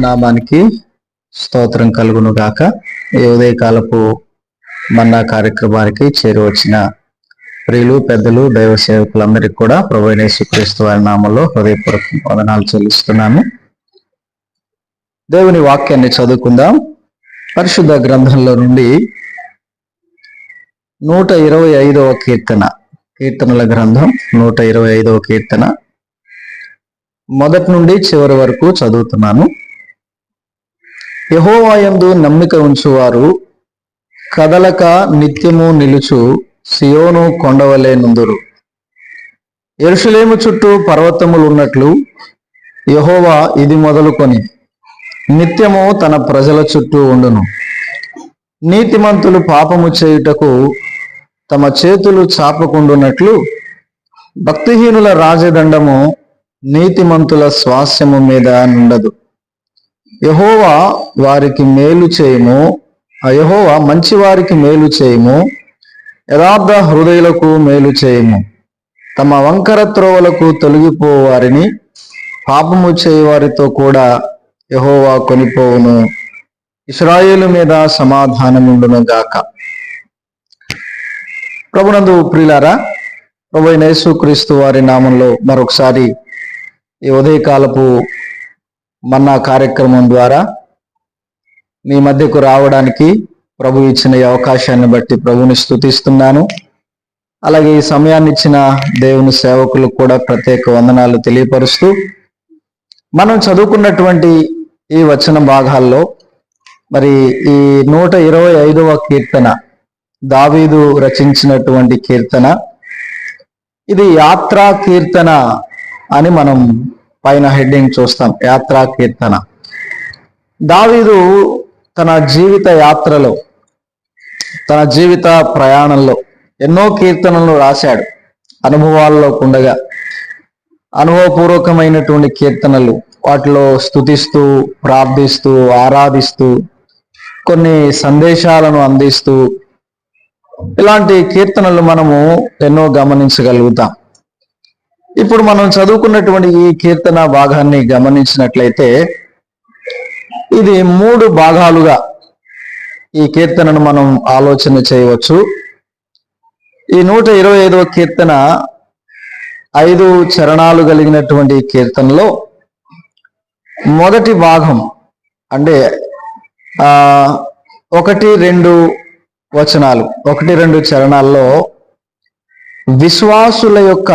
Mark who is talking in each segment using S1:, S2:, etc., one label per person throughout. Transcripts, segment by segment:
S1: నామానికి స్తోత్రం కలుగును గాక. ఈ ఉదయకాలపు మన్నా కార్యక్రమానికి చేరువచ్చిన ప్రియులు, పెద్దలు, దైవ సేవకులందరికీ కూడా ప్రభువైన యేసుక్రీస్తు వారి నామంలో హృదయపూర్వక వందనాలు చెల్లిస్తున్నాను. దేవుని వాక్యాన్ని చదువుకుందాం. పరిశుద్ధ గ్రంథంలో నుండి 125వ కీర్తనల గ్రంథం 125వ కీర్తన మొదటి నుండి చివరి వరకు చదువుతున్నాను. యెహోవా యందు నమ్మిక ఉంచువారు కదలక నిత్యము నిలుచు సియోను కొండవలే నుందురు. యెరూషలేము చుట్టూ పర్వతములు ఉన్నట్లు యెహోవా ఇది మొదలుకొని నిత్యము తన ప్రజల చుట్టూ ఉండును. నీతిమంతులు పాపము చేయుటకు తమ చేతులు చాపకుండునట్లు భక్తిహీనుల రాజదండము నీతిమంతుల స్వాస్యము మీద నుండదు. యెహోవా వారికి మేలు చేయము, యెహోవా మంచి వారికి మేలు చేయము, యథార్థ హృదయులకు మేలు చేయము. తమ వంకర త్రోవలకు తొలగిపో వారిని పాపము చేయవారితో కూడా యెహోవా కొనిపోవును. ఇశ్రాయేలు మీద సమాధానముండును గాక. ప్రభునందు ప్రియులారా, ప్రభువైన యేసుక్రీస్తు వారి నామంలో మరొకసారి ఈ ఉదయకాలపు మన్నా కార్యక్రమం ద్వారా మీ మధ్యకు రావడానికి ప్రభు ఇచ్చిన ఈ అవకాశాన్ని బట్టి ప్రభుని స్తుతిస్తున్నాను. అలాగే ఈ సమయాన్ని ఇచ్చిన దేవుని సేవకులకు కూడా ప్రత్యేక వందనాలు తెలియపరుస్తూ, మనం చదువుకున్నటువంటి ఈ వచన భాగాల్లో మరి ఈ 125వ కీర్తన దావీదు రచించినటువంటి కీర్తన. ఇది యాత్రా కీర్తన అని మనం పైన హెడ్డింగ్ చూస్తాం. యాత్రా కీర్తన. దావీదు తన జీవిత యాత్రలో, తన జీవిత ప్రయాణంలో ఎన్నో కీర్తనలు రాశాడు. అనుభవాల్లో ఉండగా అనుభవపూర్వకమైనటువంటి కీర్తనలు, వాటిలో స్తుతిస్తూ, ప్రార్థిస్తూ, ఆరాధిస్తూ, కొన్ని సందేశాలను అందిస్తూ, ఇలాంటి కీర్తనలు మనము ఎన్నో గమనించగలుగుతాం. ఇప్పుడు మనం చదువుకున్నటువంటి ఈ కీర్తన భాగాన్ని గమనించినట్లయితే ఇది 3 భాగాలుగా ఈ కీర్తనను మనం ఆలోచన చేయవచ్చు. ఈ 125వ కీర్తన 5 చరణాలు కలిగినటువంటి కీర్తనలో మొదటి భాగం అంటే 1-2 వచనాలు, 1-2 చరణాల్లో విశ్వాసుల యొక్క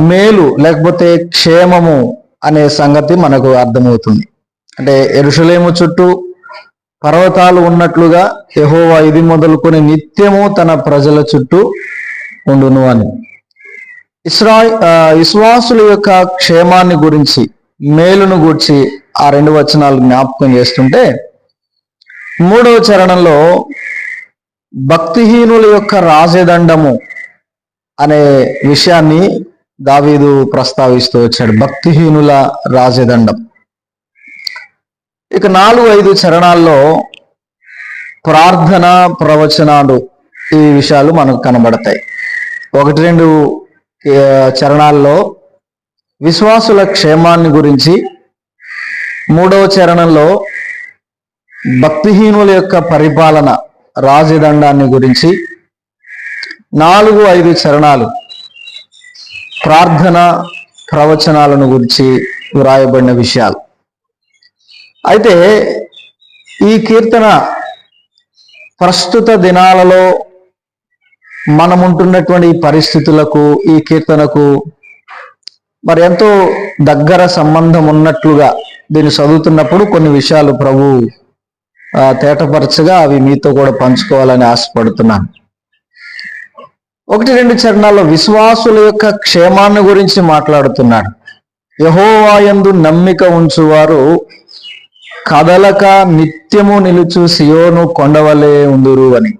S1: మేలు లేకపోతే క్షేమము అనే సంగతి మనకు అర్థమవుతుంది. అంటే యెరూషలేము చుట్టూ పర్వతాలు ఉన్నట్లుగా యెహోవా ఇది మొదలుకొని నిత్యము తన ప్రజల చుట్టూ ఉండును అని. విశ్వాసుల యొక్క క్షేమాన్ని గురించి, మేలును గురించి ఆ 2 వచనాలు జ్ఞాపకం చేస్తుంటే, 3వ చరణంలో భక్తిహీనుల యొక్క రాజదండము అనే విషయాన్ని దావీదు ప్రస్తావిస్తూ వచ్చాడు. భక్తిహీనుల రాజదండం. ఇక 4-5 చరణాల్లో ప్రార్థన, ప్రవచనాలు, ఈ విషయాలు మనకు కనబడతాయి. 1-2 చరణాల్లో విశ్వాసుల క్షేమాన్ని గురించి, 3వ చరణంలో భక్తిహీనుల యొక్క పరిపాలన, రాజదండాన్ని గురించి, 4-5 చరణాలు ప్రార్థన, ప్రవచనాలను గురించి వ్రాయబడిన విషయాలు. అయితే ఈ కీర్తన ప్రస్తుత దినాలలో మనముంటున్నటువంటి పరిస్థితులకు, ఈ కీర్తనకు మరి ఎంతో దగ్గర సంబంధం ఉన్నట్లుగా దీన్ని చదువుతున్నప్పుడు కొన్ని విషయాలు ప్రభు తేటపరచగా అవి మీతో కూడా పంచుకోవాలని ఆశపడుతున్నాను. 1-2 చరణాల్లో విశ్వాసుల యొక్క క్షేమాన్ని గురించి మాట్లాడుతున్నాడు. యెహోవా యందు నమ్మిక ఉంచువారు కదలక నిత్యము నిలుచు సియోను కొండవలే ఉందురు అని.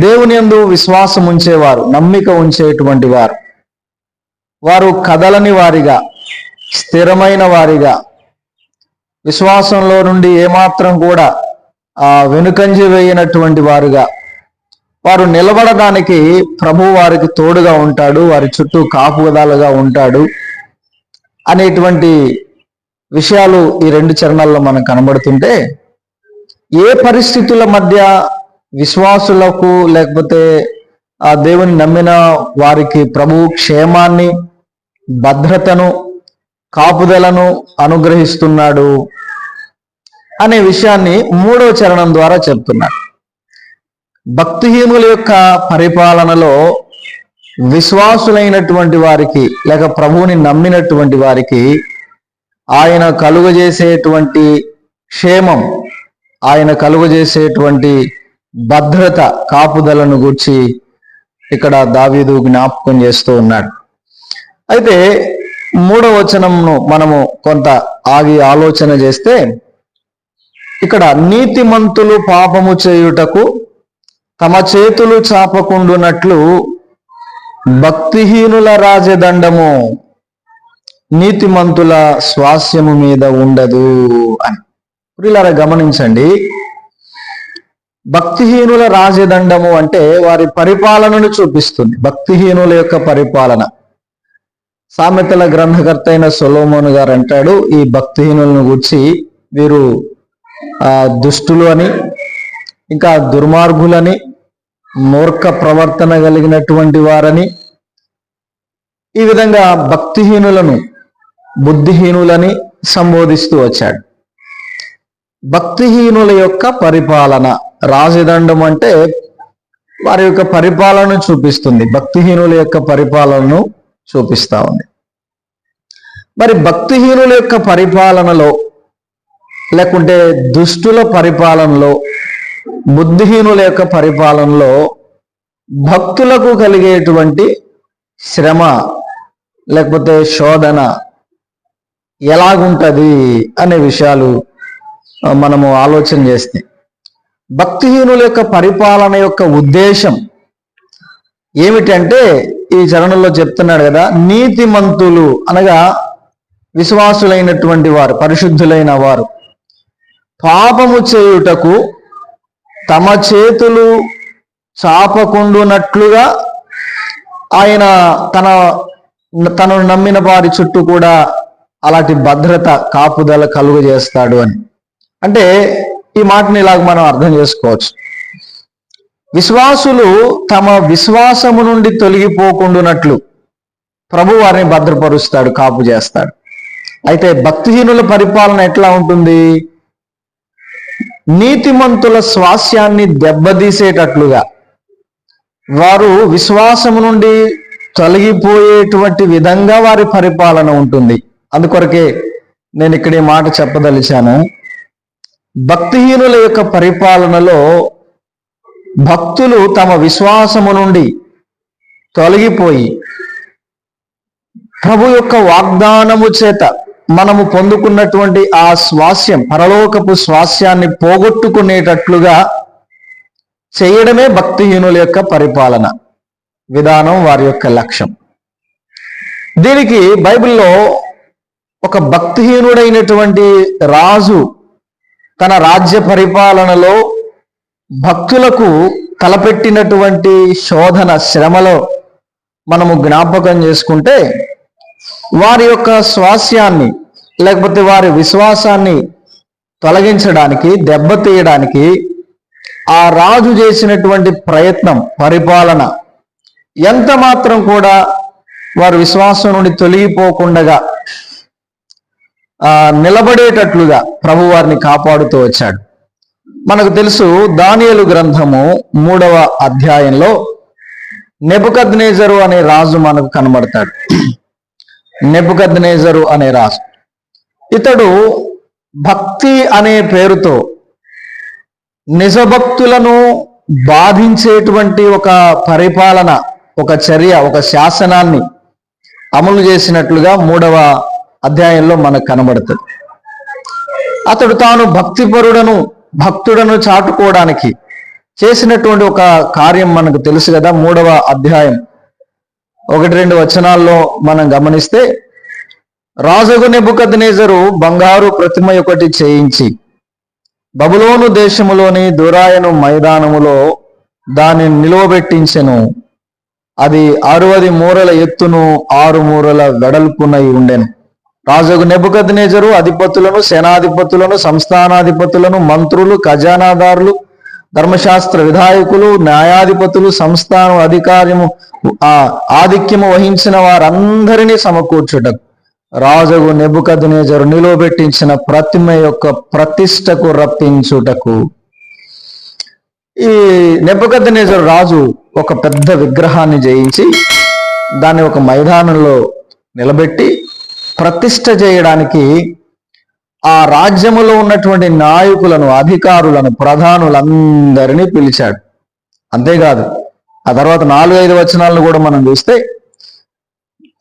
S1: దేవుని యందు విశ్వాసం ఉంచేవారు, నమ్మిక ఉంచేటువంటి వారు కదలని వారిగా, స్థిరమైన వారిగా, విశ్వాసంలో నుండి ఏమాత్రం కూడా వెనుకంజ వేయనటువంటి వారుగా, వారు నిలబడడానికి ప్రభు వారికి తోడుగా ఉంటాడు, వారి చుట్టూ కాపుదలుగా ఉంటాడు అనేటువంటి విషయాలు ఈ 2 చరణాల్లో మనకు కనబడుతుంటే, ఏ పరిస్థితుల మధ్య విశ్వాసులకు లేకపోతే ఆ దేవుని నమ్మిన వారికి ప్రభువు క్షేమాన్ని, భద్రతను, కాపుదలను అనుగ్రహిస్తున్నాడు అనే విషయాన్ని 3వ చరణం ద్వారా చెప్తున్నాడు. భక్తిహీనుల యొక్క పరిపాలనలో విశ్వాసులైనటువంటి వారికి లేక ప్రభువుని నమ్మినటువంటి వారికి ఆయన కలుగజేసేటువంటి క్షేమం, ఆయన కలుగజేసేటువంటి భద్రత, కాపుదలను గూర్చి ఇక్కడ దావీదు జ్ఞాపకం చేస్తూ ఉన్నాడు. అయితే 3వ వచనంను మనము కొంత ఆగి ఆలోచన చేస్తే, ఇక్కడ నీతిమంతులు పాపము చేయుటకు తమ చేతులు చాపకుండునట్లు భక్తిహీనుల రాజదండము నీతిమంతుల స్వాస్యము మీద ఉండదు అని. ప్రియులారా గమనించండి, భక్తిహీనుల రాజదండము అంటే వారి పరిపాలనను చూపిస్తుంది. భక్తిహీనుల యొక్క పరిపాలన. సామెతల గ్రంథకర్త అయిన సొలొమోను గారు అంటాడు, ఈ భక్తిహీనులను గూర్చి వీరు దుష్టులు అని, ఇంకా దుర్మార్గులని, మూర్ఖ ప్రవర్తన కలిగినటువంటి వారని, ఈ విధంగా భక్తిహీనులను బుద్ధిహీనులని సంబోధిస్తూ వచ్చాడు. భక్తిహీనుల యొక్క పరిపాలన, రాజదండం అంటే వారి యొక్క పరిపాలనను చూపిస్తుంది. భక్తిహీనుల యొక్క పరిపాలనను చూపిస్తా ఉంది. మరి భక్తిహీనుల యొక్క పరిపాలనలో లేకుంటే దుష్టుల పరిపాలనలో, బుద్ధిహీనుల యొక్క పరిపాలనలో భక్తులకు కలిగేటువంటి శ్రమ లేకపోతే శోధన ఎలాగుంటది అనే విషయాలు మనము ఆలోచన చేస్తే, భక్తిహీనుల యొక్క పరిపాలన యొక్క ఉద్దేశం ఏమిటంటే ఈ చరణంలో చెప్తున్నాడు కదా, నీతిమంతులు అనగా విశ్వాసులైనటువంటి వారు, పరిశుద్ధులైన వారు పాపము చేయుటకు తమ చేతులు చాపకుండునట్లుగా ఆయన తనను నమ్మిన వారి చుట్టూ కూడా అలాంటి భద్రత, కాపుదల కలుగజేస్తాడు అని. అంటే ఈ మాటని ఇలాగ మనం అర్థం చేసుకోవచ్చు. విశ్వాసులు తమ విశ్వాసము నుండి తొలగిపోకుండునట్లు ప్రభు వారిని భద్రపరుస్తాడు, కాపు చేస్తాడు. అయితే భక్తిహీనుల పరిపాలన ఎట్లా ఉంటుంది? నీతిమంతుల స్వాస్యాన్ని దెబ్బతీసేటట్లుగా, వారు విశ్వాసము నుండి తొలగిపోయేటువంటి విధంగా వారి పరిపాలన ఉంటుంది. అందుకొరకే నేను ఇక్కడ ఈ మాట చెప్పదలిచాను. భక్తిహీనుల యొక్క పరిపాలనలో భక్తులు తమ విశ్వాసము నుండి తొలగిపోయి ప్రభు యొక్క వాగ్దానము చేత మనము పొందుకున్నటువంటి ఆ స్వాస్యం, పరలోకపు స్వాస్యాన్ని పోగొట్టుకునేటట్లుగా చేయడమే భక్తిహీనుల యొక్క పరిపాలన విధానం, వారి యొక్క లక్ష్యం. దీనికి బైబిల్లో ఒక భక్తిహీనుడైనటువంటి రాజు తన రాజ్య పరిపాలనలో భక్తులకు తలపెట్టినటువంటి శోధన, శ్రమలో మనము జ్ఞాపకం చేసుకుంటే, వారి యొక్క స్వాస్యాన్ని లేకపోతే వారి విశ్వాసాన్ని తొలగించడానికి, దెబ్బతీయడానికి ఆ రాజు చేసినటువంటి ప్రయత్నం, పరిపాలన ఎంత మాత్రం కూడా వారి విశ్వాసం నుండి తొలగిపోకుండా నిలబడేటట్లుగా ప్రభు వారిని కాపాడుతూ వచ్చాడు. మనకు తెలుసు, దానియేలు గ్రంథము 3వ అధ్యాయంలో నెబుకద్నెజరు అనే రాజు మనకు కనబడతాడు. నెబుకద్నెజరు అనే రాజు, ఇతడు భక్తి అనే పేరుతో నిజభక్తులను బాధించేటువంటి ఒక పరిపాలన, ఒక చర్య, ఒక శాసనాన్ని అమలు చేసినట్లుగా 3వ అధ్యాయంలో మనకు కనబడుతుంది. అతడు తాను భక్తుడను చాటుకోవడానికి చేసినటువంటి ఒక కార్యం మనకు తెలుసు కదా. 3వ అధ్యాయం 1-2 వచనాల్లో మనం గమనిస్తే, రాజగు నెబుకద్నెజరు బంగారు ప్రతిమ ఒకటి చేయించి బబులోను దేశములోని దురాయను మైదానములో దానిని నిలువబెట్టించెను. అది 60 మూరల ఎత్తును 6 మూరల వెడల్పునై ఉండెను. రాజుకు నెబుకద్నెజరు అధిపతులను, సేనాధిపతులను, సంస్థానాధిపతులను, మంత్రులు, ఖజానాదారులు, ధర్మశాస్త్ర విధాయకులు, న్యాయాధిపతులు, సంస్థానం ఆధిక్యము వహించిన వారందరినీ సమకూర్చుటకు రాజుకు నెబుకద్నెజరు నిలువబెట్టించిన ప్రతిమ యొక్క ప్రతిష్టకు రప్పించుటకు. ఈ నెబుకద్నెజరు రాజు ఒక పెద్ద విగ్రహాన్ని జయించి దాన్ని ఒక మైదానంలో నిలబెట్టి ప్రతిష్ఠ చేయడానికి ఆ రాజ్యములో ఉన్నటువంటి నాయకులను, అధికారులను, ప్రధానులందరినీ పిలిచాడు. అంతేకాదు, ఆ తర్వాత 4-5 వచనాలను కూడా మనం చూస్తే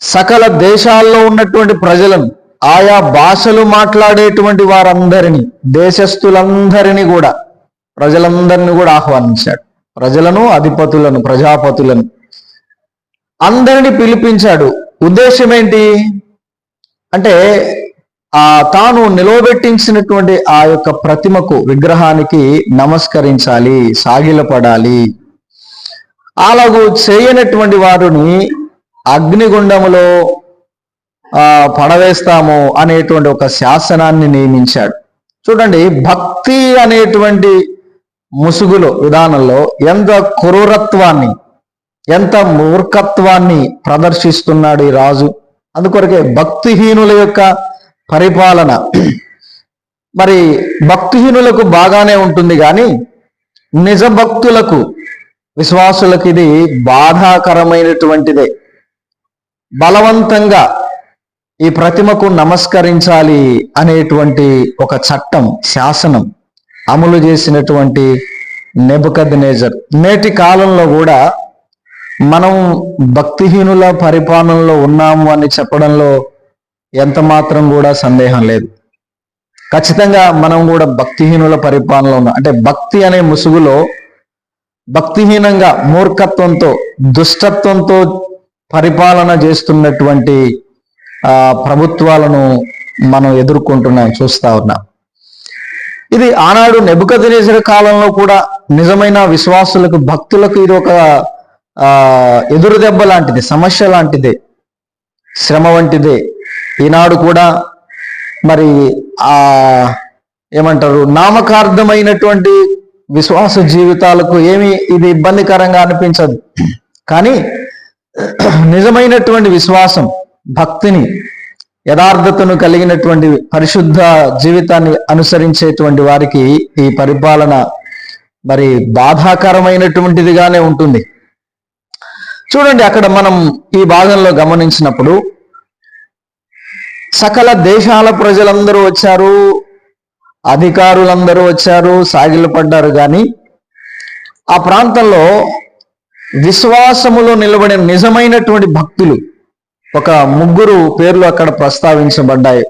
S1: సకల దేశాల్లో ఉన్నటువంటి ప్రజలను, ఆయా భాషలు మాట్లాడేటువంటి వారందరినీ, దేశస్థులందరినీ కూడా, ప్రజలందరినీ కూడా ఆహ్వానించాడు. ప్రజలను, అధిపతులను, ప్రజాపతులను అందరినీ పిలిపించాడు. ఉద్దేశం ఏంటి అంటే తాను నిలవబెట్టించినటువంటి ఆ యొక్క ప్రతిమకు, విగ్రహానికి నమస్కరించాలి, సాగిలపడాలి. అలాగూ చేయనటువంటి వారిని అగ్నిగుండములో పడవేస్తాము అనేటువంటి ఒక శాసనాన్ని నియమించాడు. చూడండి, భక్తి అనేటువంటి ముసుగులో, విధానంలో ఎంత క్రూరత్వాన్ని, ఎంత మూర్ఖత్వాన్ని ప్రదర్శిస్తున్నాడు ఈ రాజు. అందుకొరకే భక్తిహీనుల యొక్క పరిపాలన. మరి భక్తిహీనులకు బాగానే ఉంటుంది, కానీ నిజ భక్తులకు, విశ్వాసులకు ఇది బాధాకరమైనటువంటిదే. బలవంతంగా ఈ ప్రతిమకు నమస్కరించాలి అనేటువంటి ఒక చట్టం, శాసనం అమలు చేసినటువంటి నెబుకద్నెజర్. నేటి కాలంలో కూడా మనం భక్తిహీనుల పరిపాలనలో ఉన్నాము అని చెప్పడంలో ఎంత మాత్రం కూడా సందేహం లేదు. ఖచ్చితంగా మనం కూడా భక్తిహీనుల పరిపాలనలో ఉన్నాం. అంటే భక్తి అనే ముసుగులో భక్తిహీనంగా, మూర్ఖత్వంతో, దుష్టత్వంతో పరిపాలన చేస్తున్నటువంటి ప్రభుత్వాలను మనం ఎదుర్కొంటున్నాం, చూస్తా ఉన్నాం. ఇది ఆనాడు నెబుకద్నెజరు కాలంలో కూడా నిజమైన విశ్వాసులకు, భక్తులకు ఇది ఒక ఎదురు దెబ్బ లాంటిది, సమస్య లాంటిదే, శ్రమ వంటిదే. ఈనాడు కూడా మరి ఏమంటారు, నామకార్థమైనటువంటి విశ్వాస జీవితాలకు ఏమి ఇది ఇబ్బందికరంగా అనిపించదు. కానీ నిజమైనటువంటి విశ్వాసం, భక్తిని, యథార్థతను కలిగినటువంటి పరిశుద్ధ జీవితాన్ని అనుసరించేటువంటి వారికి ఈ పరిపాలన మరి బాధాకరమైనటువంటిదిగానే ఉంటుంది. చూడండి, అక్కడ మనం ఈ భాగంలో గమనించినప్పుడు సకల దేశాల ప్రజలందరూ వచ్చారు, అధికారులందరూ వచ్చారు, సాగిలపడ్డారు. కానీ ఆ ప్రాంతంలో విశ్వాసములో నిలబడిన నిజమైనటువంటి భక్తులు ఒక 3 పేర్లు అక్కడ ప్రస్తావించబడ్డాయి.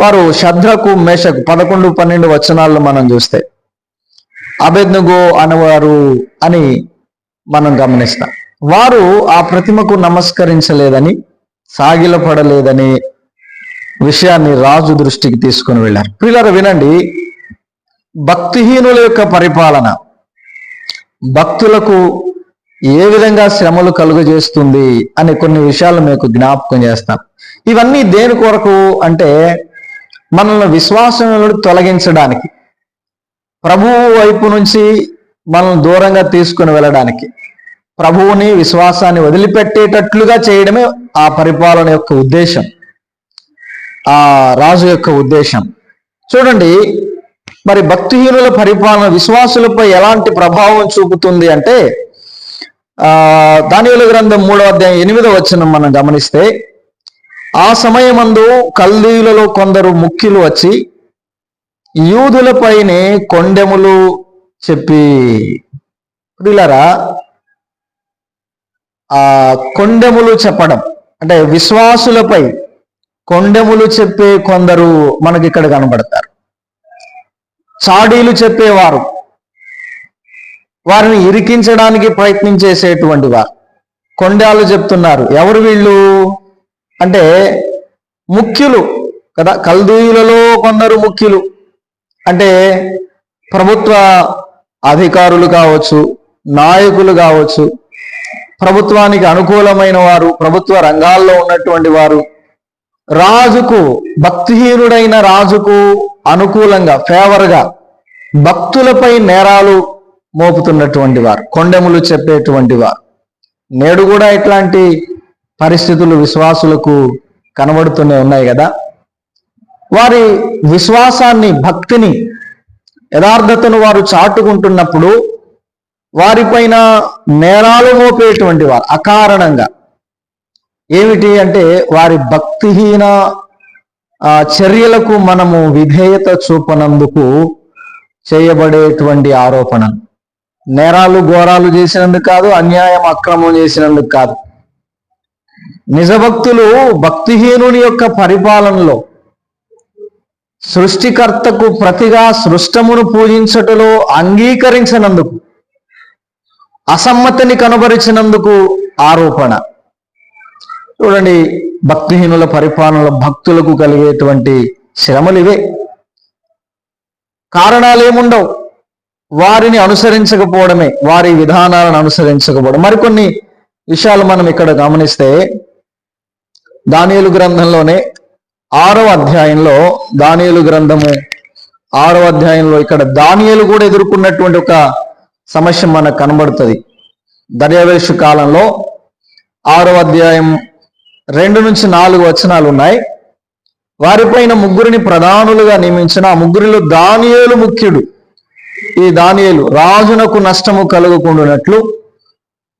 S1: వారు షద్రకు, మేషకు 11-12 వచనాల్లో మనం చూస్తే అబేద్నెగో అనేవారు అని మనం గమనిస్తాం. వారు ఆ ప్రతిమకు నమస్కరించలేదని, సాగిలపడలేదని విషయాన్ని రాజు దృష్టికి తీసుకుని వెళ్ళారు. ప్రియులారా, వినండి, భక్తిహీనుల యొక్క పరిపాలన భక్తులకు ఏ విధంగా శ్రమలు కలుగజేస్తుంది అనే కొన్ని విషయాలు మీకు జ్ఞాపకం చేస్తాం. ఇవన్నీ దేని కొరకు అంటే మనల్ని విశ్వాసం నుండి తొలగించడానికి, ప్రభువు వైపు నుంచి మనల్ని దూరంగా తీసుకుని వెళ్ళడానికి, ప్రభువుని, విశ్వాసాన్ని వదిలిపెట్టేటట్లుగా చేయడమే ఆ పరిపాలన యొక్క ఉద్దేశం, ఆ రాజు యొక్క ఉద్దేశం. చూడండి, మరి భక్తిహీనుల పరిపాలన విశ్వాసులపై ఎలాంటి ప్రభావం చూపుతుంది అంటే దానియేలు గ్రంథం 3వ అధ్యాయం 8వ వచనం మనం గమనిస్తే, ఆ సమయమందు కల్దీయులలో కొందరు ముఖ్యులు వచ్చి యూదులపైనే కొండెములు చెప్పి. ప్రియులారా, ఆ కొండెములు చెప్పడం అంటే విశ్వాసులపై కొండెములు చెప్పే కొందరు మనకి ఇక్కడ కనబడతారు. చాడీలు చెప్పేవారు, వారిని ఇరికించడానికి ప్రయత్నం చేసేటువంటి వారు కొండాలు చెప్తున్నారు. ఎవరు వీళ్ళు అంటే ముఖ్యులు కదా, కల్దీయులలో కొందరు ముఖ్యులు అంటే ప్రభుత్వ అధికారులు కావచ్చు, నాయకులు కావచ్చు, ప్రభుత్వానికి అనుకూలమైన వారు, ప్రభుత్వ రంగాల్లో ఉన్నటువంటి వారు, రాజుకు, భక్తిహీనుడైన రాజుకు అనుకూలంగా ఫేవర్గా భక్తులపై నేరాలు మోపుతున్నటువంటి వారు, కొండెములు చెప్పేటువంటి వారు. నేడు కూడా ఇట్లాంటి పరిస్థితులు విశ్వాసులకు కనబడుతూనే ఉన్నాయి కదా. వారి విశ్వాసాన్ని, భక్తిని, యథార్థతను వారు చాటుకుంటున్నప్పుడు వారిపైన నేరాలు మోపేటువంటి వారు అకారణంగా. ఏమిటి అంటే వారి భక్తిహీన చర్యలకు మనము విధేయత చూపనందుకు చేయబడేటువంటి ఆరోపణలు. నేరాలు ఘోరాలు చేసినందుకు కాదు, అన్యాయం అక్రమం చేసినందుకు కాదు. నిజభక్తులు భక్తిహీనుని యొక్క పరిపాలనలో సృష్టికర్తకు ప్రతిగా సృష్టమును పూజించటలో అంగీకరించినందుకు, అసమ్మతిని కనబరిచినందుకు ఆరోపణ. చూడండి, భక్తిహీనుల పరిపాలనలో భక్తులకు కలిగేటువంటి శ్రమలు ఇవే. కారణాలు ఏముండవు, వారిని అనుసరించకపోవడమే, వారి విధానాలను అనుసరించకపోవడం. మరికొన్ని విషయాలు మనం ఇక్కడ గమనిస్తే దానియేలు గ్రంథంలోనే 6వ అధ్యాయంలో, దానియేలు గ్రంథము 6వ అధ్యాయంలో ఇక్కడ దానియేలు కూడా ఎదుర్కొన్నటువంటి ఒక సమస్య మనకు కనబడుతుంది. దర్యావేషు కాలంలో 6వ అధ్యాయం 2-4 వచనాలు ఉన్నాయి. వారిపైన 3 ప్రధానులుగా నియమించిన ఆ 3 దానియేలు ముఖ్యుడు. ఈ దానియేలు రాజునకు నష్టము కలుగకుండానట్లు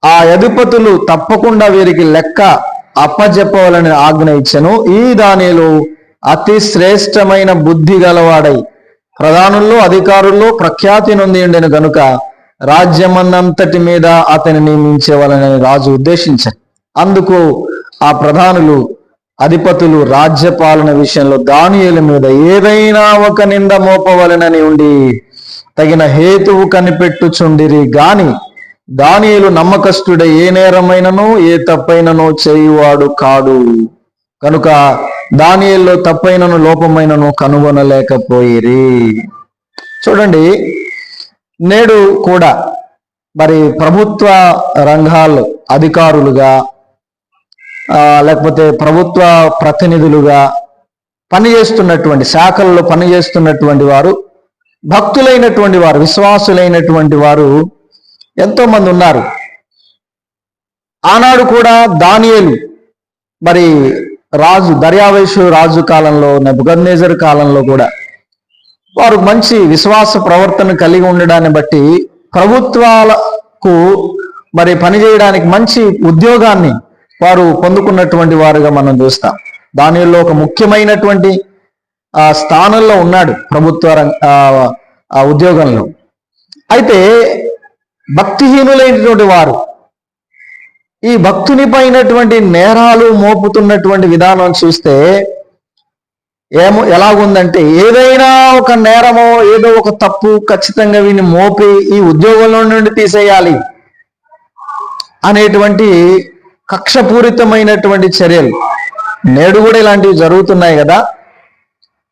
S1: ఆ అధిపతులు తప్పకుండా వీరికి లెక్క అప్పజెప్పవాలని ఆజ్ఞ ఇచ్చెను. ఈ దానియేలు అతి శ్రేష్టమైన బుద్ధి గలవాడై ప్రధానుల్లో అధికారుల్లో ప్రఖ్యాతి నొంది ఉండెను గనుక రాజ్యమన్నంతటి మీద అతని నియమించేవాలని రాజు ఉద్దేశించారు. అందుకు ఆ ప్రధానులు, అధిపతులు రాజ్యపాలన విషయంలో దానియేలు మీద ఏదైనా ఒక నింద మోపవలనని ఉండి తగిన హేతువు కనిపెట్టుచుండిరి గాని దానియేలు నమ్మకస్తుడే, ఏ నేరమైనను ఏ తప్పైనను చేయువాడు కాడు కనుక దానియేలులో తప్పైనను లోపమైనను కనుగొనలేకపోయిరి. చూడండి, నేడు కూడా మరి ప్రభుత్వ రంగాల్లో అధికారులుగా లేకపోతే ప్రభుత్వ ప్రతినిధులుగా పనిచేస్తున్నటువంటి, శాఖల్లో పనిచేస్తున్నటువంటి వారు, భక్తులైనటువంటి వారు, విశ్వాసులైనటువంటి వారు ఎంతో మంది ఉన్నారు. ఆనాడు కూడా దానియేలు మరి రాజు, దర్యావేషు రాజు కాలంలో, నెబుకద్నెజరు కాలంలో కూడా వారు మంచి విశ్వాస ప్రవర్తన కలిగి ఉండడాన్ని బట్టి ప్రభుత్వాలకు మరి పనిచేయడానికి మంచి ఉద్యోగాన్ని వారు పొందుకున్నటువంటి వారుగా మనం చూస్తాం. దానిలో ఒక ముఖ్యమైనటువంటి స్థానంలో ఉన్నాడు ప్రభుత్వ ఉద్యోగంలో. అయితే భక్తిహీనులైనటువంటి వారు ఈ భక్తుని పైనటువంటి నేరాలు మోపుతున్నటువంటి విధానం చూస్తే ఎలాగుందంటే, ఏదైనా ఒక నేరమో ఏదో ఒక తప్పు ఖచ్చితంగా వీని మోపి ఈ ఉద్యోగంలో నుండి తీసేయాలి అనేటువంటి కక్షపూరితమైనటువంటి చర్యలు నేడు కూడా ఇలాంటివి జరుగుతున్నాయి కదా.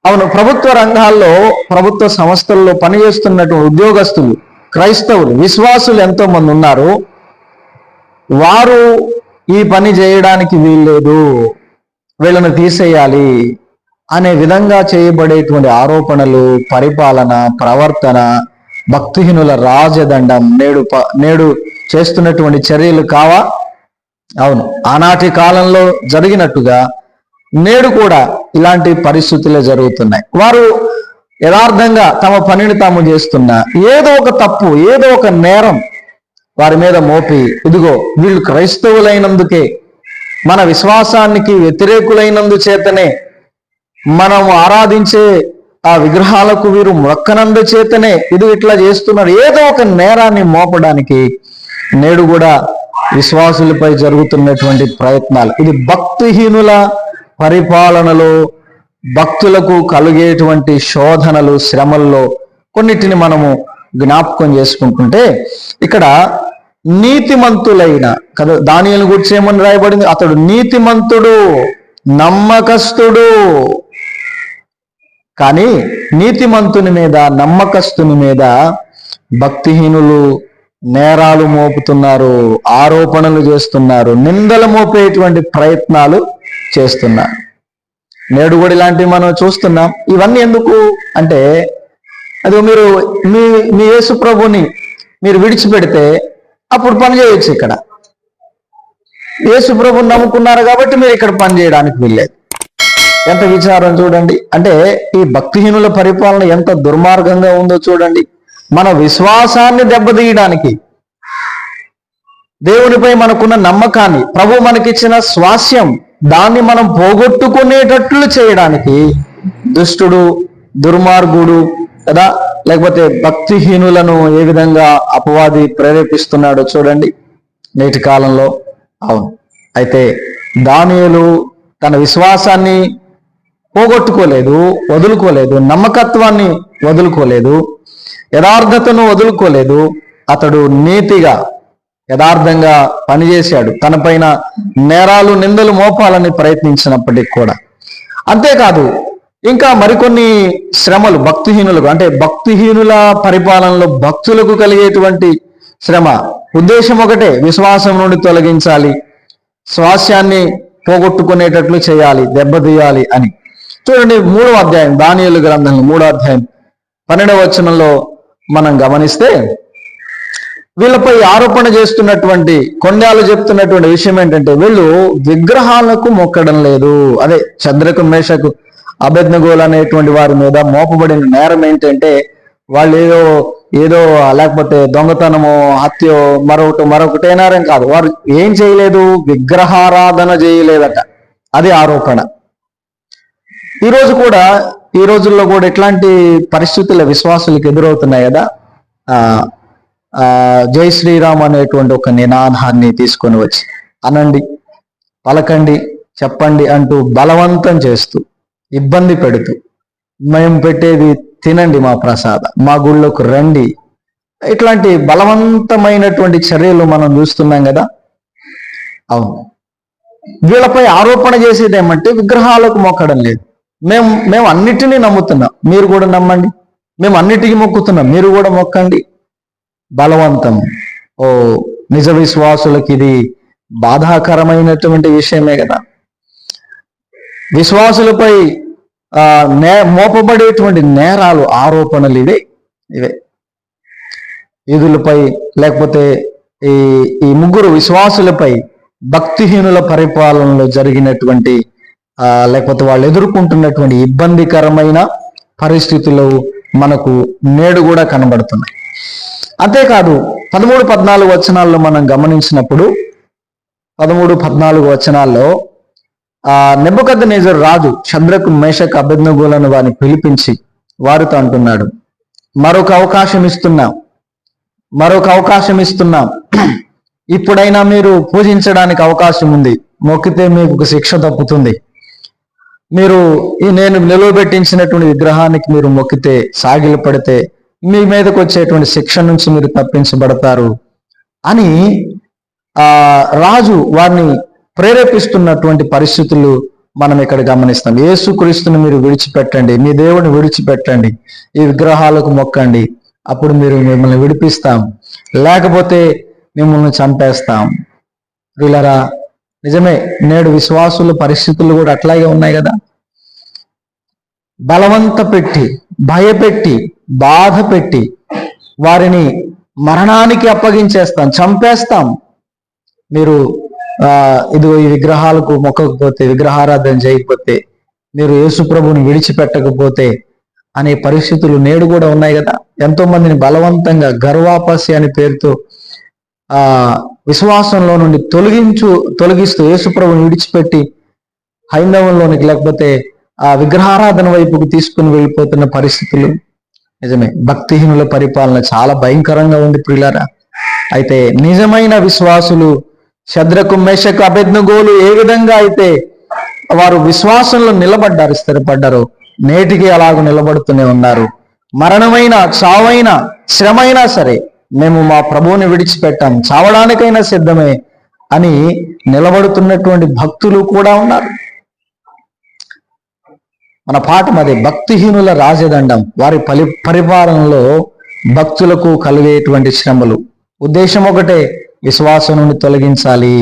S1: అవును, ప్రభుత్వ రంగాల్లో, ప్రభుత్వ సంస్థల్లో పనిచేస్తున్నటువంటి ఉద్యోగస్తులు, క్రైస్తవులు, విశ్వాసులు ఎంతో మంది ఉన్నారు. వారు ఈ పని చేయడానికి వీల్లేదు, వీళ్ళను తీసేయాలి అనే విధంగా చేయబడేటువంటి ఆరోపణలు, పరిపాలన, ప్రవర్తన, భక్తిహీనుల రాజదండం నేడు చేస్తున్నటువంటి చర్యలు కావా? అవును, ఆనాటి కాలంలో జరిగినట్టుగా నేడు కూడా ఇలాంటి పరిస్థితులే జరుగుతున్నాయి. వారు యథార్థంగా తమ పనిని తాము చేస్తున్నా ఏదో ఒక తప్పు, ఏదో ఒక నేరం వారి మీద మోపి, ఇదిగో వీళ్ళు క్రైస్తవులైనందుకే, మన విశ్వాసానికి వ్యతిరేకులైనందు చేతనే, మనం ఆరాధించే ఆ విగ్రహాలకు వీరు మొక్కనందు చేతనే ఇది ఇట్లా చేస్తున్నారు, ఏదో ఒక నేరాన్ని మోపడానికి నేడు కూడా విశ్వాసులపై జరుగుతున్నటువంటి ప్రయత్నాలు. ఇది భక్తిహీనుల పరిపాలనలో భక్తులకు కలిగేటువంటి శోధనలు, శ్రమల్లో కొన్నిటిని మనము జ్ఞాపకం చేసుకుంటుంటే, ఇక్కడ నీతిమంతులైన కదా, దానియేలు గురించి ఏమని రాయబడింది? అతడు నీతిమంతుడు, నమ్మకస్తుడు. కానీ నీతిమంతుని మీద, నమ్మకస్తుని మీద భక్తిహీనులు నేరాలు మోపుతున్నారు, ఆరోపణలు చేస్తున్నారు, నిందలు మోపేటువంటి ప్రయత్నాలు చేస్తున్నారు. నేడుగొడి లాంటివి మనం చూస్తున్నాం. ఇవన్నీ ఎందుకు అంటే, అది మీరు మీ మీ యేసు ప్రభుని మీరు విడిచిపెడితే అప్పుడు పని చేయొచ్చు. ఇక్కడ యేసు ప్రభుని నమ్ముకున్నారు కాబట్టి మీరు ఇక్కడ పని చేయడానికి వీల్లేదు. ఎంత విచారం చూడండి. అంటే ఈ భక్తిహీనుల పరిపాలన ఎంత దుర్మార్గంగా ఉందో చూడండి. మన విశ్వాసాన్ని దెబ్బతీయడానికి, దేవునిపై మనకున్న నమ్మకాన్ని, ప్రభు మనకిచ్చిన స్వాస్యం, దాన్ని మనం పోగొట్టుకునేటట్లు చేయడానికి దుష్టుడు, దుర్మార్గుడు కదా, లేకపోతే భక్తిహీనులను ఏ విధంగా అపవాది ప్రేరేపిస్తున్నాడో చూడండి నేటి కాలంలో. అవును, అయితే దానియేలు తన విశ్వాసాన్ని పోగొట్టుకోలేదు, వదులుకోలేదు, నమ్మకత్వాన్ని వదులుకోలేదు, యథార్థతను వదులుకోలేదు. అతడు నీతిగా యథార్థంగా పనిచేశాడు. తన పైన నేరాలు నిందలు మోపాలని ప్రయత్నించినప్పటికీ కూడా. అంతేకాదు, ఇంకా మరికొన్ని శ్రమలు భక్తిహీనులకు, అంటే భక్తిహీనుల పరిపాలనలో భక్తులకు కలిగేటువంటి శ్రమ ఉద్దేశం ఒకటే, విశ్వాసం నుండి తొలగించాలి, స్వాస్యాన్ని పోగొట్టుకునేటట్లు చేయాలి, దెబ్బతీయాలి అని. చూడండి 3వ అధ్యాయం, దానియేలు గ్రంథంలో 3వ అధ్యాయం 12వ వచనంలో మనం గమనిస్తే, వీళ్ళపై ఆరోపణ చేస్తున్నటువంటి కొండాలు చెప్తున్నటువంటి విషయం ఏంటంటే, వీళ్ళు విగ్రహాలకు మొక్కడం లేదు. అదే షద్రకు మేషకు అబేద్నెగోలు అనేటువంటి వారి మీద మోపబడిన నేరం ఏంటంటే, వాళ్ళు ఏదో లేకపోతే దొంగతనమో, హత్యో, మరొకటి నేరం కాదు. వారు ఏం చేయలేదు, విగ్రహారాధన చేయలేదట. అది ఆరోపణ. ఈ రోజుల్లో కూడా ఇట్లాంటి పరిస్థితుల విశ్వాసులకు ఎదురవుతున్నాయి కదా. జై శ్రీరామ్ అనేటువంటి ఒక నినాదాన్ని తీసుకొని వచ్చి అనండి, పలకండి, చెప్పండి అంటూ బలవంతం చేస్తూ, ఇబ్బంది పెడుతూ, మేము పెట్టేది తినండి, మా ప్రసాద, మా గుళ్ళోకి రండి, ఇట్లాంటి బలవంతమైనటువంటి చర్యలు మనం చూస్తున్నాం కదా. అవును, వీళ్ళపై ఆరోపణ చేసేది ఏమంటే విగ్రహాలకు మొక్కడం లేదు. మేము అన్నిటినీ నమ్ముతున్నాం, మీరు కూడా నమ్మండి. మేము అన్నిటికీ మొక్కుతున్నాం, మీరు కూడా మొక్కండి. బలవంతం. నిజ విశ్వాసులకి ఇది బాధాకరమైనటువంటి విషయమే కదా. విశ్వాసులపై మోపబడేటువంటి నేరాలు, ఆరోపణలు ఇవే. యూదులపై లేకపోతే ఈ ముగ్గురు విశ్వాసులపై భక్తిహీనుల పరిపాలనలో జరిగినటువంటి లేకపోతే వాళ్ళు ఎదుర్కొంటున్నటువంటి ఇబ్బందికరమైన పరిస్థితులు మనకు నేడు కూడా కనబడుతున్నాయి. అంతేకాదు 13-14 వచనాల్లో మనం గమనించినప్పుడు, 13-14 వచనాల్లో నెబుకద్నెజరు రాజు షద్రకు మేషకు అబేద్నెగోలను వారిని పిలిపించి వారితో అంటున్నాడు, మరొక అవకాశం ఇస్తున్నాం. ఇప్పుడైనా మీరు పూజించడానికి అవకాశం ఉంది. మొక్కితే మీకు శిక్ష తప్పుతుంది. మీరు నేను నిలువబెట్టించినటువంటి విగ్రహానికి మీరు మొక్కితే, సాగిలు పడితే మీ మీదకి వచ్చేటువంటి శిక్ష నుంచి మీరు తప్పించబడతారు అని రాజు వారిని ప్రేరేపిస్తున్నటువంటి పరిస్థితులు మనం ఇక్కడ గమనిస్తాం. యేసుక్రీస్తుని మీరు విడిచిపెట్టండి, మీ దేవుడిని విడిచిపెట్టండి, ఈ విగ్రహాలకు మొక్కండి, అప్పుడు మిమ్మల్ని విడిపిస్తాం, లేకపోతే మిమ్మల్ని చంపేస్తాం. వీళ్ళరా, నిజమే, నేడు విశ్వాసుల పరిస్థితులు కూడా అట్లాగే ఉన్నాయి కదా. బలవంత పెట్టి, భయపెట్టి, బాధ పెట్టి వారిని మరణానికి అప్పగించేస్తాం, చంపేస్తాం. మీరు ఇదిగో ఈ విగ్రహాలకు మొక్కకపోతే, విగ్రహారాధన చేయకపోతే, మీరు యేసు ప్రభుని విడిచిపెట్టకపోతే అనే పరిస్థితులు నేడు కూడా ఉన్నాయి కదా. ఎంతో మందిని బలవంతంగా గర్వాపస్య అనే పేరుతో విశ్వాసంలో నుండి తొలగిస్తూ యేసు ప్రభుని విడిచిపెట్టి హైందవంలోనికి లేకపోతే ఆ విగ్రహారాధన వైపుకు తీసుకుని వెళ్ళిపోతున్న పరిస్థితులు నిజమే. భక్తిహీనుల పరిపాలన చాలా భయంకరంగా ఉంది ప్రియులారా. అయితే నిజమైన విశ్వాసులు షద్రకు మేషకు అబేద్నెగోలు ఏ విధంగా అయితే వారు విశ్వాసంలో నిలబడ్డారు, స్థిరపడ్డారు, నేటికి అలాగ నిలబడుతూనే ఉన్నారు. మరణమైన, చావైన, శ్రమైనా సరే మేము మా ప్రభువుని విడిచిపెట్టాం, చావడానికైనా సిద్ధమే అని నిలబడుతున్నటువంటి భక్తులు కూడా ఉన్నారు. మన పాఠం అదే, భక్తిహీనుల రాజదండం. వారి పరిపాలనలో భక్తులకు కలిగేటువంటి శ్రమలు ఉద్దేశం ఒకటే, విశ్వాసం నుండి తొలగించాలి,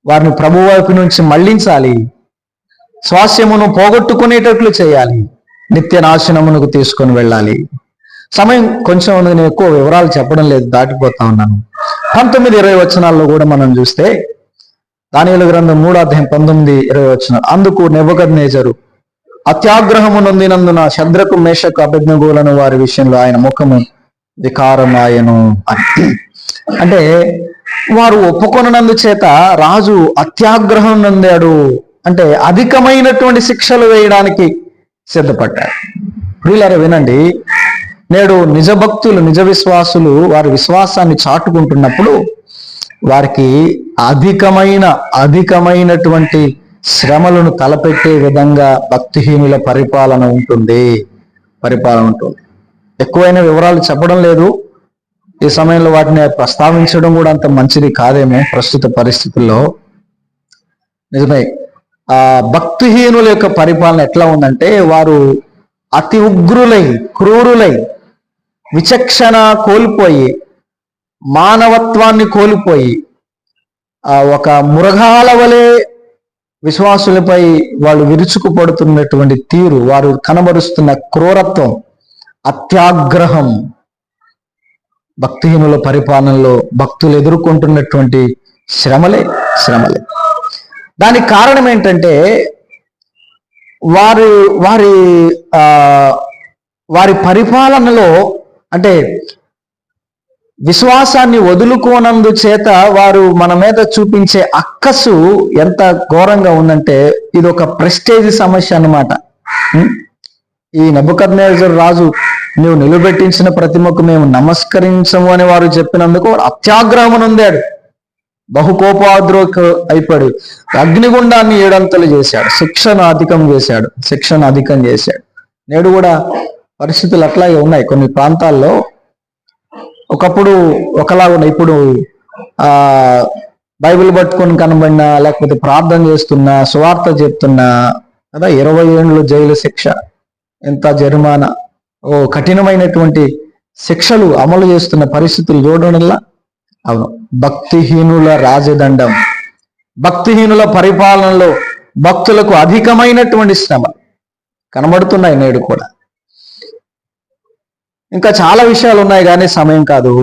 S1: వారిని ప్రభు వైపు నుంచి మళ్లించాలి, స్వాస్యమును పోగొట్టుకునేటట్లు చేయాలి, నిత్య నాశనమునకు తీసుకొని వెళ్ళాలి. సమయం కొంచెం ఉంది, నేను ఎక్కువ వివరాలు చెప్పడం లేదు, దాటిపోతా ఉన్నాను. 19-20 వచనాల్లో కూడా మనం చూస్తే దానియేలు గ్రంథం 3:19-20 అందుకు నెబుకద్నెజరు అత్యాగ్రహము నొందినందున శద్రకు మేషకు అబేద్నెగోలను వారి విషయంలో ఆయన ముఖము వికారమాయను అని. అంటే వారు ఒప్పుకొనందు చేత రాజు అత్యాగ్రహం నొందాడు, అంటే అధికమైనటువంటి శిక్షలు వేయడానికి సిద్ధపడ్డాడు. ప్రియులారా వినండి, నేడు నిజ భక్తులు, నిజ విశ్వాసులు వారి విశ్వాసాన్ని చాటుకుంటున్నప్పుడు వారికి అధికమైనటువంటి శ్రమలను తలపెట్టే విధంగా భక్తిహీనుల పరిపాలన ఉంటుంది. ఎక్కువైన వివరాలు చెప్పడం లేదు ఈ సమయంలో, వాటిని ప్రస్తావించడం కూడా అంత మంచిది కాదేమో ప్రస్తుత పరిస్థితుల్లో. నిజమే, భక్తిహీనుల యొక్క పరిపాలన ఎట్లా ఉందంటే వారు అతి ఉగ్రులై, క్రూరులై, విచక్షణ కోల్పోయి, మానవత్వాన్ని కోల్పోయి ఒక మృగాల వలె విశ్వాసులపై వాళ్ళు విరుచుకుపడుతున్నటువంటి తీరు, వారు కనబరుస్తున్న క్రూరత్వం, అత్యాగ్రహం, భక్తిహీనుల పరిపాలనలో భక్తులు ఎదుర్కొంటున్నటువంటి శ్రమలే. దానికి కారణం ఏంటంటే వారి వారి వారి పరిపాలనలో, అంటే విశ్వాసాన్ని వదులుకోనందు చేత వారు మన మీద చూపించే అక్కసు ఎంత ఘోరంగా ఉందంటే ఇది ఒక ప్రెస్టేజ్ సమస్య అన్నమాట. ఈ నెబుకద్నెజరు రాజు, నువ్వు నిలబెట్టించిన ప్రతిమకు మేము నమస్కరించము అని వారు చెప్పినందుకు అత్యాగ్రహం నొందాడు, బహుకోపాద్రోక అయిపోయాడు, అగ్నిగుండాన్ని 7 అంతలు చేశాడు, శిక్షను అధికం చేశాడు. నేడు కూడా పరిస్థితులు అట్లాగే ఉన్నాయి. కొన్ని ప్రాంతాల్లో ఒకప్పుడు ఒకలాగా ఉన్నాయి, ఇప్పుడు బైబిల్ పట్టుకొని కనబడినా, లేకపోతే ప్రార్థన చేస్తున్నా, సువార్త చెప్తున్నా కదా, 20 ఏళ్ళు జైలు శిక్ష, ఎంత జరిమానా, కఠినమైనటువంటి శిక్షలు అమలు చేస్తున్న పరిస్థితులు చూడడంలా. అవును, భక్తిహీనుల రాజదండం, భక్తిహీనుల పరిపాలనలో భక్తులకు అధికమైనటువంటి శ్రమ కనబడుతున్నాయి నేడు కూడా. ఇంకా చాలా విషయాలు ఉన్నాయి కానీ సమయం కాదు.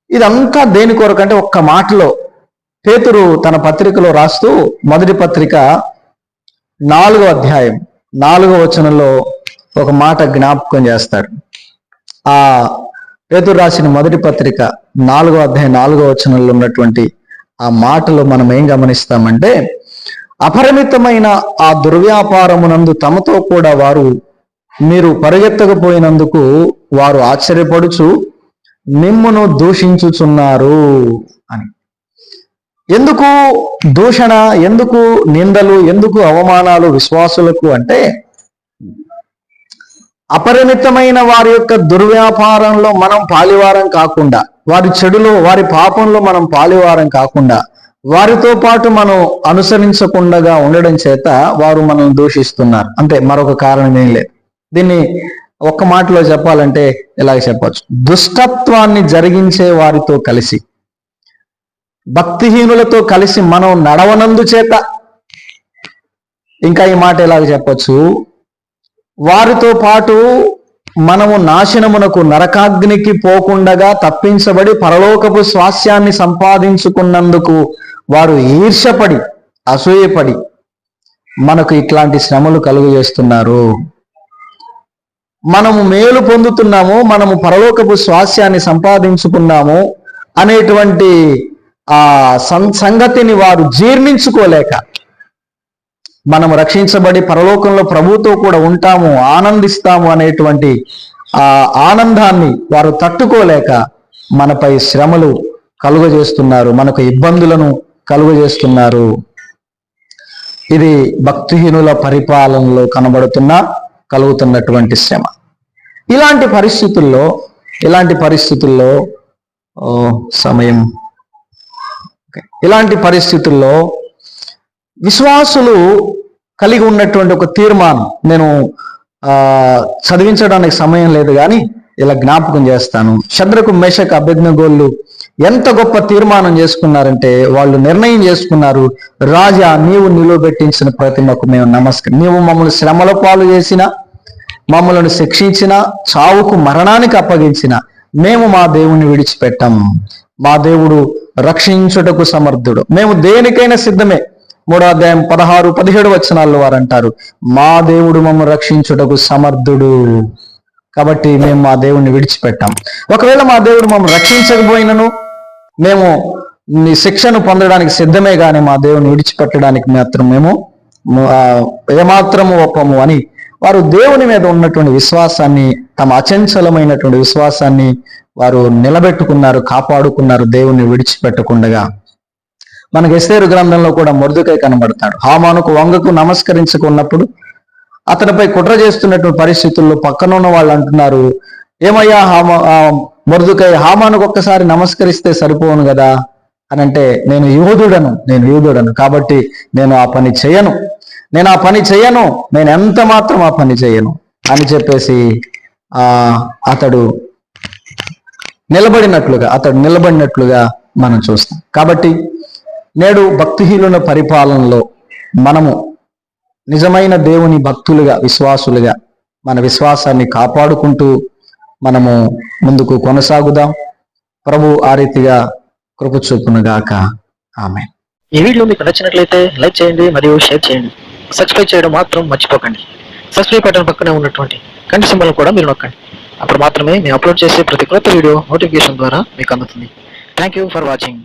S1: ఇదంతా దేని కొరకు అంటే ఒక్క మాటలో పేతురు తన పత్రికలో రాస్తూ, మొదటి పత్రిక 4వ అధ్యాయం 4వ వచనంలో ఒక మాట జ్ఞాపకం చేస్తాడు. ఆ పేతురు రాసిన మొదటి పత్రిక 4వ అధ్యాయం 4వ వచనంలో ఉన్నటువంటి ఆ మాటలో మనం ఏం గమనిస్తామంటే, అపరిమితమైన ఆ దుర్వ్యాపారమునందు తమతో కూడా మీరు పరిగెత్తకపోయినందుకు వారు ఆశ్చర్యపడుచు మిమ్మును దూషించుచున్నారు అని. ఎందుకు దూషణ, ఎందుకు నిందలు, ఎందుకు అవమానాలు విశ్వాసులకు అంటే, అపరిమితమైన వారి యొక్క దుర్వ్యాపారంలో మనం పాలివారం కాకుండా, వారి చెడులో, వారి పాపంలో మనం పాలివారం కాకుండా, వారితో పాటు మనం అనుసరించకుండా ఉండడం చేత వారు మనం దూషిస్తున్నారు. అంతే, మరొక కారణం ఏం లేదు. దీన్ని ఒక్క మాటలో చెప్పాలంటే ఇలాగ చెప్పచ్చు, దుష్టత్వాన్ని జరిగించే వారితో కలిసి, భక్తిహీనులతో కలిసి మనం నడవనందు చేత, ఇంకా ఈ మాట ఎలాగ చెప్పచ్చు, వారితో పాటు మనము నాశనమునకు, నరకాగ్నికి పోకుండగా తప్పించబడి పరలోకపు స్వాస్యాన్ని సంపాదించుకున్నందుకు వారు ఈర్ష్యపడి, అసూయపడి మనకు ఇట్లాంటి శ్రమలు కలుగజేస్తున్నారు. మనము మేలు పొందుతున్నాము, మనము పరలోకపు స్వాస్యాన్ని సంపాదించుకున్నాము అనేటువంటి ఆ సంగతిని వారు జీర్ణించుకోలేక, మనము రక్షించబడి పరలోకంలో ప్రభుతో కూడా ఉంటాము, ఆనందిస్తాము అనేటువంటి ఆ ఆనందాన్ని వారు తట్టుకోలేక మనపై శ్రమలు కలుగజేస్తున్నారు, మనకు ఇబ్బందులను కలుగజేస్తున్నారు. ఇది భక్తిహీనుల పరిపాలనలో కలుగుతున్నటువంటి శ్రమ. ఇలాంటి పరిస్థితుల్లో విశ్వాసులు కలిగి ఉన్నటువంటి ఒక తీర్మానం, నేను చదివించడానికి సమయం లేదు కానీ ఇలా జ్ఞాపకం చేస్తాను. శద్రకు మేషకు అబేద్నెగోలు ఎంత గొప్ప తీర్మానం చేసుకున్నారంటే వాళ్ళు నిర్ణయం చేసుకున్నారు, రాజా నీవు నిలువబెట్టించిన ప్రతిమకు మేము నీవు మమ్మల్ని శ్రమల పాలు చేసిన, మమ్మల్ని శిక్షించిన, చావుకు మరణానికి అప్పగించిన మేము మా దేవుణ్ణి విడిచిపెట్టాం. మా దేవుడు రక్షించుటకు సమర్థుడు, మేము దేనికైనా సిద్ధమే. 3వ అధ్యాయం 16-17 వచనాల్లో వారు అంటారు, మా దేవుడు మమ్మల్ని రక్షించుటకు సమర్థుడు, కాబట్టి మేము మా దేవుణ్ణి విడిచిపెట్టాం. ఒకవేళ మా దేవుడు మమ్మల్ని రక్షించకపోయినను మేము నీ శిక్షను పొందడానికి సిద్ధమే, కానీ మా దేవుని విడిచిపెట్టడానికి మాత్రం మేము ఏమాత్రము ఒప్పము అని వారు దేవుని మీద ఉన్నటువంటి విశ్వాసాన్ని, తమ అచంచలమైనటువంటి విశ్వాసాన్ని వారు నిలబెట్టుకున్నారు, కాపాడుకున్నారు దేవుణ్ణి విడిచిపెట్టకుండగా. మనకు ఎస్తేరు గ్రంథంలో కూడా మొర్దెకై కనబడతాడు. హామానుకు వంగకు నమస్కరించుకున్నప్పుడు అతనిపై కుట్ర చేస్తున్నటువంటి పరిస్థితుల్లో పక్కనున్న వాళ్ళు అంటున్నారు, ఏమయ్యా మొర్దెకై, హామానుకు ఒక్కసారి నమస్కరిస్తే సరిపోను కదా అని అంటే, నేను యూదుడను కాబట్టి నేను ఆ పని చేయను, నేను ఎంత మాత్రం ఆ పని చేయను అని చెప్పేసి అతడు నిలబడినట్లుగా మనం చూస్తాం. కాబట్టి నేడు భక్తిహీనుల పరిపాలనలో మనము నిజమైన దేవుని భక్తులుగా, విశ్వాసులుగా మన విశ్వాసాన్ని కాపాడుకుంటూ మనము ముందుకు కొనసాగుదాం. ప్రభు ఆ రీతిగా కృప చూపునుగాక. ఆమేన్.
S2: ఈ వీడియో మీకు నచ్చినట్లయితే లైక్ చేయండి మరియు షేర్ చేయండి. సబ్స్క్రైబ్ చేయడం మాత్రం మర్చిపోకండి. సబ్స్క్రైబ్ బటన్ పక్కనే ఉన్నటువంటి గంట సింబల్ కూడా మీరు నొక్కండి. అప్పుడు మాత్రమే మేము అప్లోడ్ చేసే ప్రతి కొత్త వీడియో నోటిఫికేషన్ ద్వారా మీకు అందుతుంది. Thank you for watching.